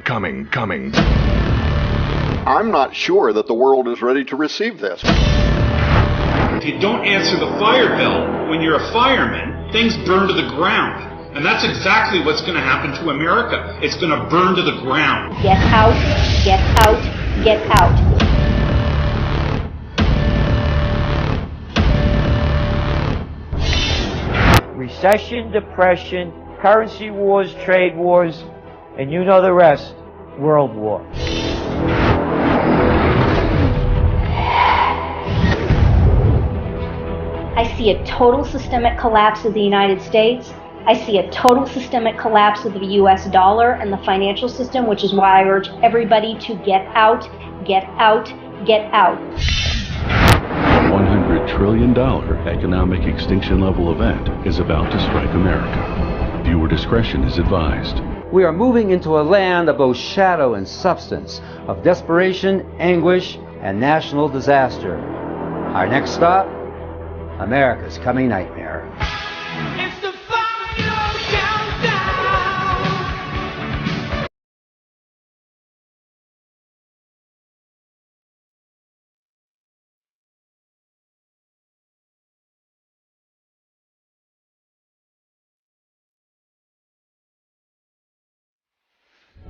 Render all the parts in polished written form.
coming. I'm not sure that the world is ready to receive this. If you don't answer the fire bell when you're a fireman, things burn to the ground. And that's exactly what's going to happen to America. It's going to burn to the ground. Get out, get out, get out. Recession, depression, currency wars, trade wars, and you know the rest, world war. I see a total systemic collapse of the United States. I see a total systemic collapse of the US dollar and the financial system, which is why I urge everybody to get out, get out, get out. A $100 trillion economic extinction level event is about to strike America. Viewer discretion is advised. We are moving into a land of both shadow and substance, of desperation, anguish, and national disaster. Our next stop, America's coming nightmare. It's the final countdown.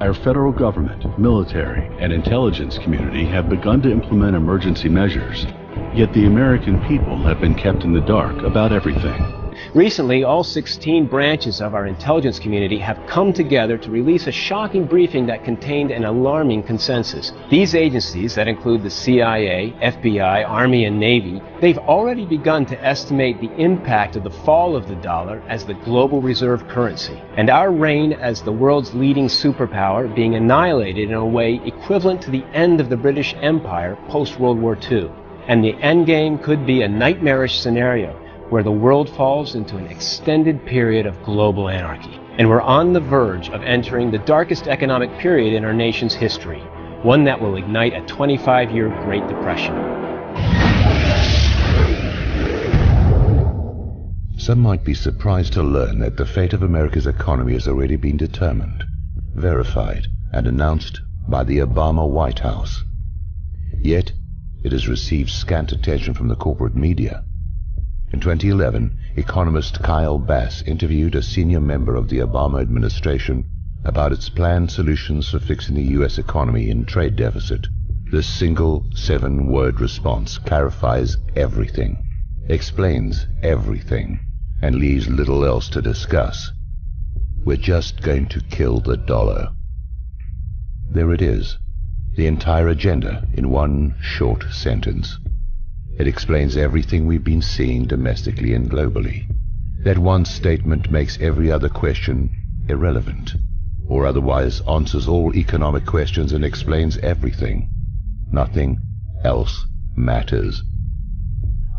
Our federal government, military, and intelligence community have begun to implement emergency measures, yet the American people have been kept in the dark about everything. Recently, all 16 branches of our intelligence community have come together to release a shocking briefing that contained an alarming consensus. These agencies, that include the CIA, FBI, Army, and Navy, they've already begun to estimate the impact of the fall of the dollar as the global reserve currency, and our reign as the world's leading superpower being annihilated in a way equivalent to the end of the British Empire post-World War II. And the endgame could be a nightmarish scenario where the world falls into an extended period of global anarchy. And we're on the verge of entering the darkest economic period in our nation's history, one that will ignite a 25-year Great Depression. Some might be surprised to learn that the fate of America's economy has already been determined, verified, and announced by the Obama White House. Yet, it has received scant attention from the corporate media. In 2011, economist Kyle Bass interviewed a senior member of the Obama administration about its planned solutions for fixing the U.S. economy and trade deficit. This single 7-word response clarifies everything, explains everything, and leaves little else to discuss. We're just going to kill the dollar. There it is, the entire agenda in one short sentence. It explains everything we've been seeing domestically and globally. That one statement makes every other question irrelevant, or otherwise answers all economic questions and explains everything. Nothing else matters.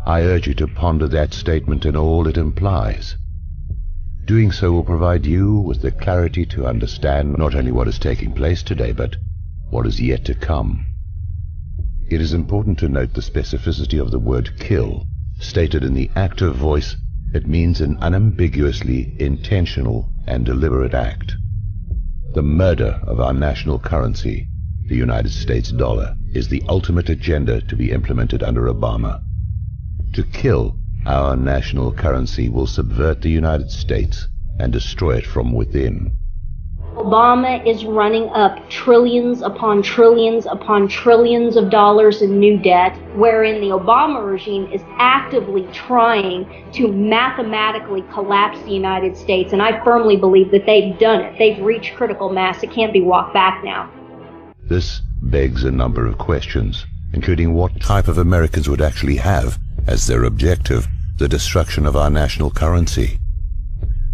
I urge you to ponder that statement and all it implies. Doing so will provide you with the clarity to understand not only what is taking place today, but what is yet to come. It is important to note the specificity of the word kill. Stated in the active voice, it means an unambiguously intentional and deliberate act. The murder of our national currency, the United States dollar, is the ultimate agenda to be implemented under Obama. To kill our national currency will subvert the United States and destroy it from within. Obama is running up trillions upon trillions upon trillions of dollars in new debt, wherein the Obama regime is actively trying to mathematically collapse the United States. And I firmly believe that they've done it. They've reached critical mass. It can't be walked back now. This begs a number of questions, including what type of Americans would actually have as their objective the destruction of our national currency.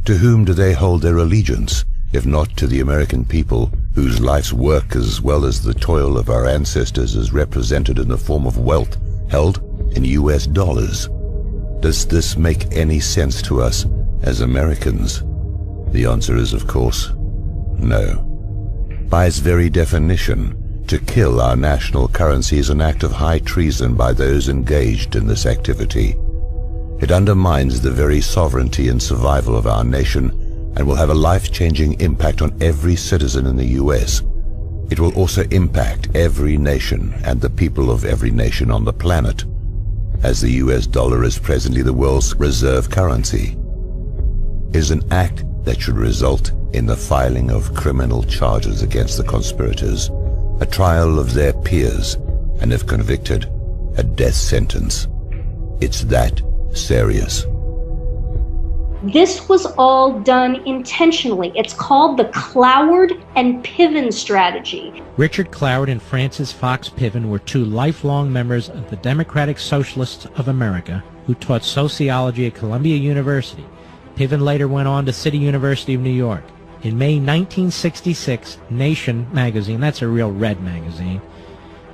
To whom do they hold their allegiance, if not to the American people, whose life's work as well as the toil of our ancestors is represented in the form of wealth held in US dollars? Does this make any sense to us as Americans? The answer is, of course, no. By its very definition, to kill our national currency is an act of high treason by those engaged in this activity. It undermines the very sovereignty and survival of our nation and will have a life-changing impact on every citizen in the US. It will also impact every nation and the people of every nation on the planet, as the US dollar is presently the world's reserve currency. It is an act that should result in the filing of criminal charges against the conspirators, a trial of their peers, and if convicted, a death sentence. It's that serious. This was all done intentionally. It's called the Cloward and Piven strategy. Richard Cloward and Francis Fox Piven were two lifelong members of the Democratic Socialists of America who taught sociology at Columbia University. Piven later went on to City University of New York. In May 1966, Nation magazine, that's a real red magazine,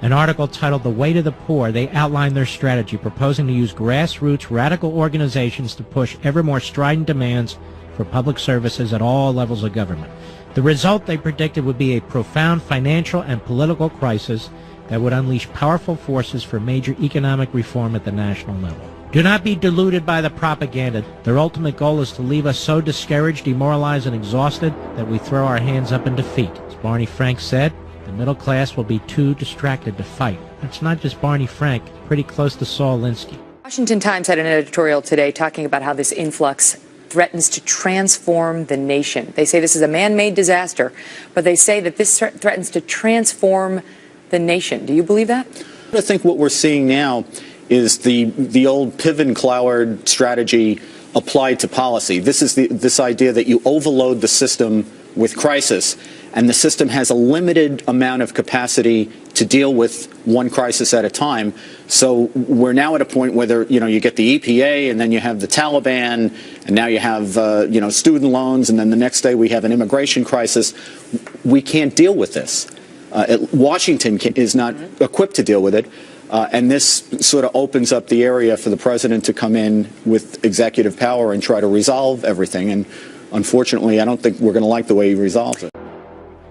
an article titled The Way to the Poor, they outlined their strategy, proposing to use grassroots radical organizations to push ever more strident demands for public services at all levels of government. The result, they predicted, would be a profound financial and political crisis that would unleash powerful forces for major economic reform at the national level. Do not be deluded by the propaganda. Their ultimate goal is to leave us so discouraged, demoralized, and exhausted that we throw our hands up in defeat. As Barney Frank said, the middle class will be too distracted to fight. It's not just Barney Frank, pretty close to Saul Alinsky. Washington Times had an editorial today talking about how this influx threatens to transform the nation. They say this is a man-made disaster, but they say that this threatens to transform the nation. Do you believe that? I think what we're seeing now is the old Piven-Cloward strategy applied to policy. This is this idea that you overload the system with crisis, and the system has a limited amount of capacity to deal with one crisis at a time. So we're now at a point where you get the EPA, and then you have the Taliban, and now you have student loans, and then the next day we have an immigration crisis. We can't deal with this. Washington is not equipped to deal with it. And this sort of opens up the area for the president to come in with executive power and try to resolve everything. And unfortunately, I don't think we're going to like the way he resolves it.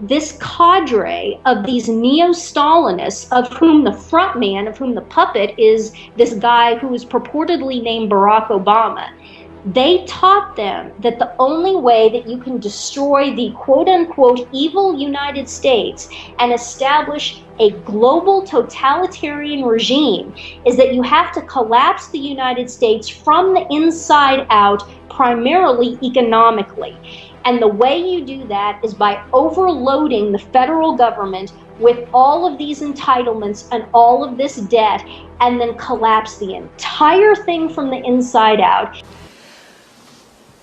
This cadre of these neo-Stalinists, of whom the front man, of whom the puppet is this guy who is purportedly named Barack Obama, they taught them that the only way that you can destroy the quote-unquote evil United States and establish a global totalitarian regime is that you have to collapse the United States from the inside out, primarily economically. And the way you do that is by overloading the federal government with all of these entitlements and all of this debt, and then collapse the entire thing from the inside out.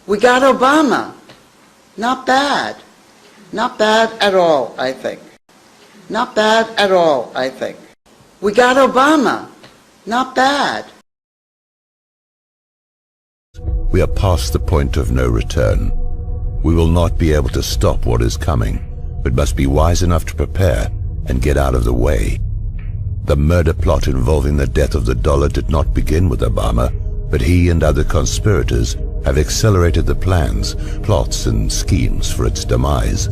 We got Obama. Not bad. Not bad at all, I think. Not bad at all, I think. We got Obama. Not bad. We are past the point of no return. We will not be able to stop what is coming, but must be wise enough to prepare and get out of the way. The murder plot involving the death of the dollar did not begin with Obama, but he and other conspirators have accelerated the plans, plots, and schemes for its demise.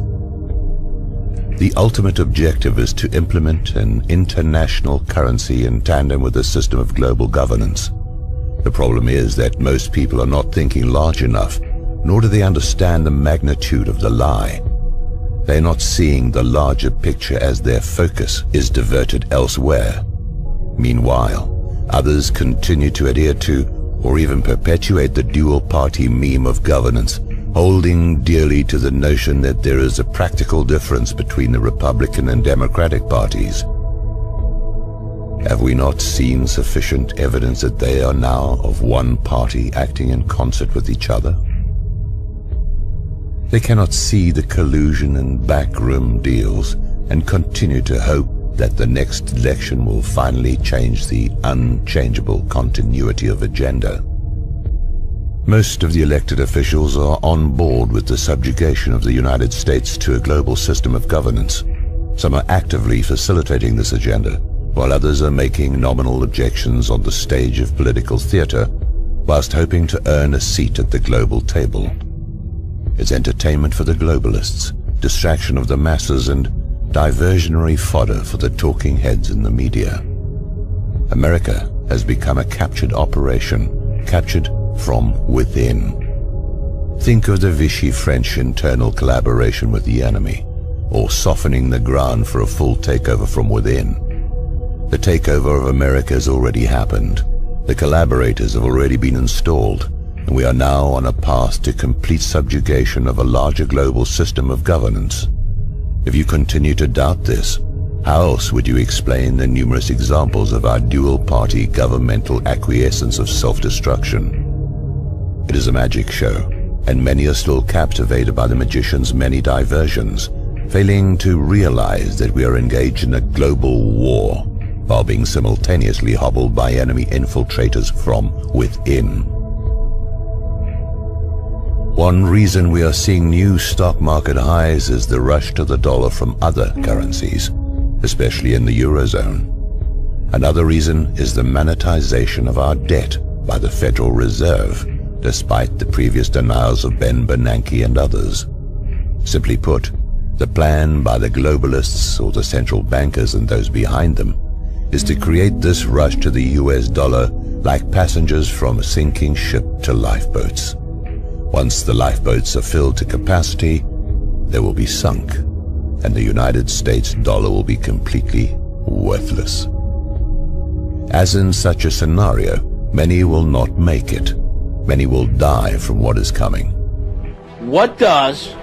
The ultimate objective is to implement an international currency in tandem with a system of global governance. The problem is that most people are not thinking large enough, nor do they understand the magnitude of the lie. They are not seeing the larger picture as their focus is diverted elsewhere. Meanwhile, others continue to adhere to or even perpetuate the dual-party meme of governance, holding dearly to the notion that there is a practical difference between the Republican and Democratic parties. Have we not seen sufficient evidence that they are now of one party acting in concert with each other? They cannot see the collusion and backroom deals and continue to hope that the next election will finally change the unchangeable continuity of agenda. Most of the elected officials are on board with the subjugation of the United States to a global system of governance. Some are actively facilitating this agenda, while others are making nominal objections on the stage of political theater, whilst hoping to earn a seat at the global table. It's entertainment for the globalists, distraction of the masses, and diversionary fodder for the talking heads in the media. America has become a captured operation, captured from within. Think of the Vichy French internal collaboration with the enemy, or softening the ground for a full takeover from within. The takeover of America has already happened. The collaborators have already been installed, and we are now on a path to complete subjugation of a larger global system of governance. If you continue to doubt this, how else would you explain the numerous examples of our dual-party governmental acquiescence of self-destruction? It is a magic show, and many are still captivated by the magician's many diversions, failing to realize that we are engaged in a global war, while being simultaneously hobbled by enemy infiltrators from within. One reason we are seeing new stock market highs is the rush to the dollar from other currencies, especially in the Eurozone. Another reason is the monetization of our debt by the Federal Reserve, despite the previous denials of Ben Bernanke and others. Simply put, the plan by the globalists or the central bankers and those behind them is to create this rush to the US dollar like passengers from a sinking ship to lifeboats. Once the lifeboats are filled to capacity, they will be sunk, and the United States dollar will be completely worthless. As in such a scenario, many will not make it. Many will die from what is coming. What does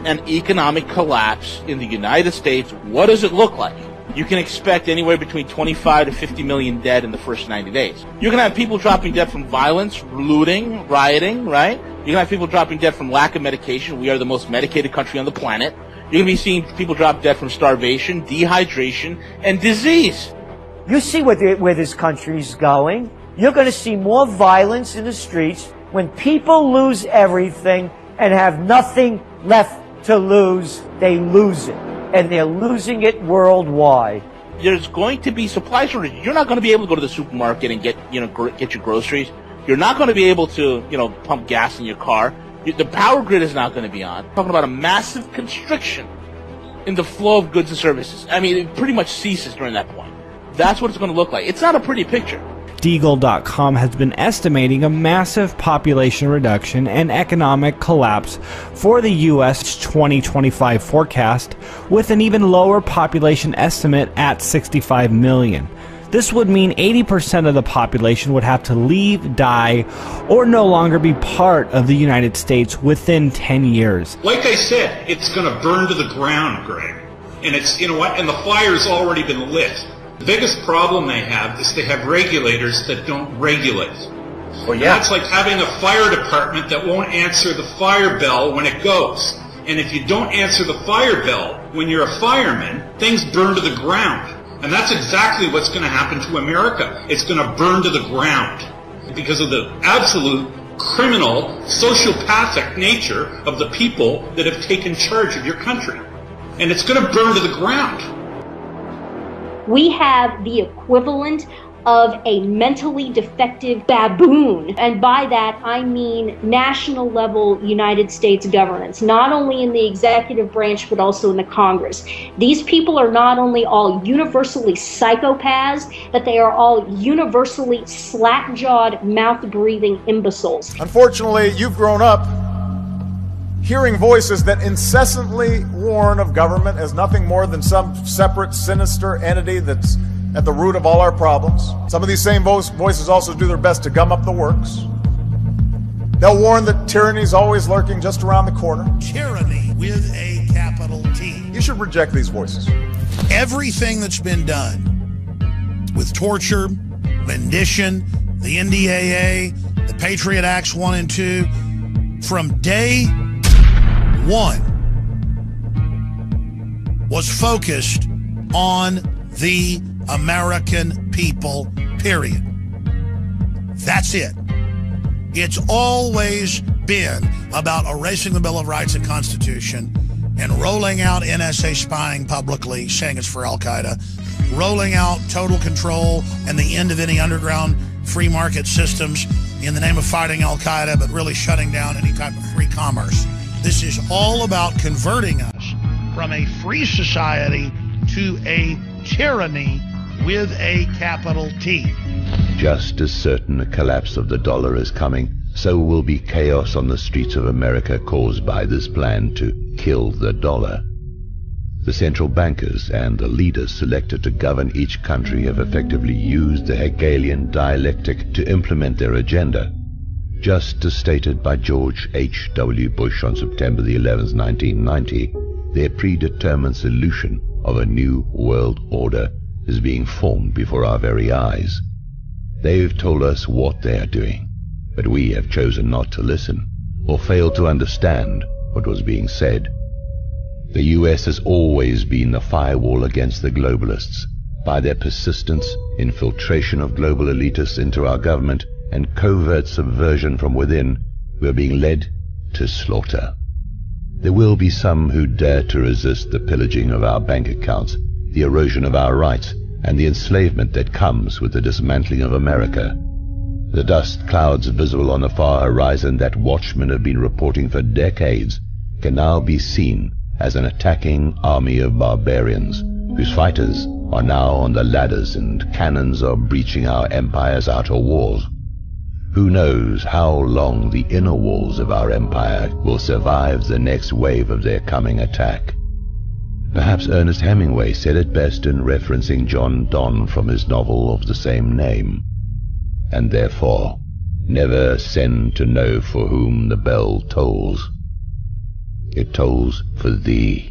an economic collapse in the United States, what does it look like? You can expect anywhere between 25 to 50 million dead in the first 90 days. You can have people dropping dead from violence, looting, rioting, right? You can have people dropping dead from lack of medication. We are the most medicated country on the planet. You're going to be seeing people drop dead from starvation, dehydration, and disease. You see where this country's going. You're going to see more violence in the streets when people lose everything and have nothing left to lose. They lose it, and they're losing it worldwide. There's going to be supply shortage. You're not going to be able to go to the supermarket and get your groceries. You're not going to be able to, pump gas in your car. The power grid is not going to be on. We're talking about a massive constriction in the flow of goods and services. I mean, it pretty much ceases during that point. That's what it's going to look like. It's not a pretty picture. Deagle.com has been estimating a massive population reduction and economic collapse for the U.S. 2025 forecast, with an even lower population estimate at 65 million. This would mean 80% of the population would have to leave, die, or no longer be part of the United States within 10 years. Like I said, it's going to burn to the ground, Greg. And it's, and the fire's already been lit. The biggest problem they have is they have regulators that don't regulate. Well, yeah. That's like having a fire department that won't answer the fire bell when it goes. And if you don't answer the fire bell when you're a fireman, things burn to the ground. And that's exactly what's going to happen to America. It's going to burn to the ground because of the absolute criminal, sociopathic nature of the people that have taken charge of your country. And it's going to burn to the ground. We have the equivalent of a mentally defective baboon. And by that, I mean national level United States governance, not only in the executive branch, but also in the Congress. These people are not only all universally psychopaths, but they are all universally slack-jawed, mouth-breathing imbeciles. Unfortunately, you've grown up hearing voices that incessantly warn of government as nothing more than some separate, sinister entity that's at the root of all our problems. Some of these same voices also do their best to gum up the works. They'll warn that tyranny is always lurking just around the corner. Tyranny with a capital T. You should reject these voices. Everything that's been done with torture, rendition, the NDAA, the Patriot Acts 1 and 2, from day one was focused on the American people, period. That's it. It's always been about erasing the Bill of Rights and Constitution and rolling out NSA spying publicly, saying it's for Al-Qaeda, rolling out total control and the end of any underground free market systems in the name of fighting Al-Qaeda, but really shutting down any type of free commerce. This is all about converting us from a free society to a tyranny with a capital T. Just as certain a collapse of the dollar is coming, so will be chaos on the streets of America caused by this plan to kill the dollar. The central bankers and the leaders selected to govern each country have effectively used the Hegelian dialectic to implement their agenda, just as stated by George H.W. Bush on September the 11th, 1990. Their predetermined solution of a new world order is being formed before our very eyes. They've told us what they are doing, but we have chosen not to listen or failed to understand what was being said. The U.S. has always been the firewall against the globalists. By their persistence, infiltration of global elitists into our government, and covert subversion from within, we are being led to slaughter. There will be some who dare to resist the pillaging of our bank accounts, the erosion of our rights, and the enslavement that comes with the dismantling of America. The dust clouds visible on the far horizon that watchmen have been reporting for decades can now be seen as an attacking army of barbarians, whose fighters are now on the ladders and cannons are breaching our empire's outer walls. Who knows how long the inner walls of our empire will survive the next wave of their coming attack. Perhaps Ernest Hemingway said it best in referencing John Donne from his novel of the same name. And therefore, never send to know for whom the bell tolls. It tolls for thee.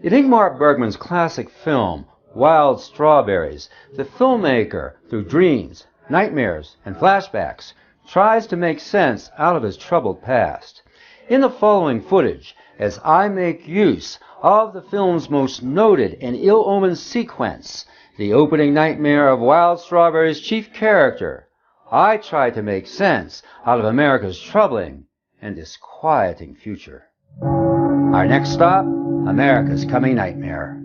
In Ingmar Bergman's classic film, Wild Strawberries, the filmmaker, through dreams, nightmares, and flashbacks, tries to make sense out of his troubled past. In the following footage, as I make use of the film's most noted and ill-omened sequence, the opening nightmare of Wild Strawberries' chief character, I try to make sense out of America's troubling and disquieting future. Our next stop, America's coming nightmare.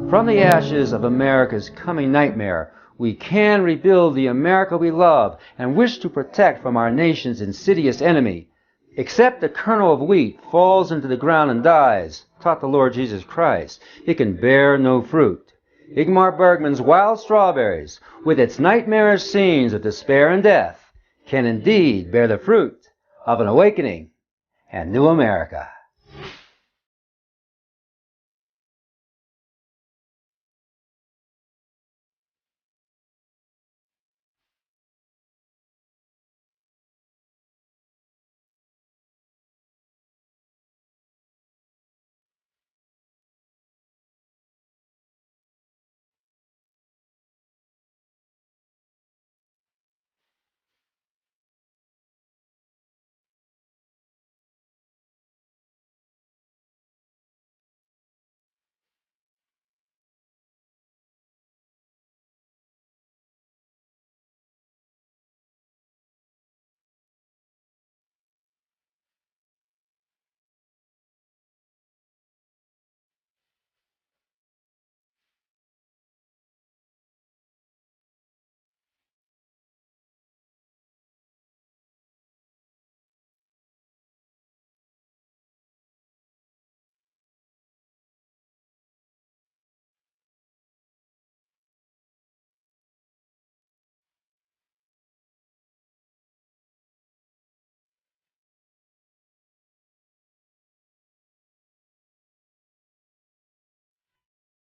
From the ashes of America's coming nightmare, we can rebuild the America we love and wish to protect from our nation's insidious enemy. Except the kernel of wheat falls into the ground and dies, taught the Lord Jesus Christ, it can bear no fruit. Ingmar Bergman's Wild Strawberries, with its nightmarish scenes of despair and death, can indeed bear the fruit of an awakening and new America.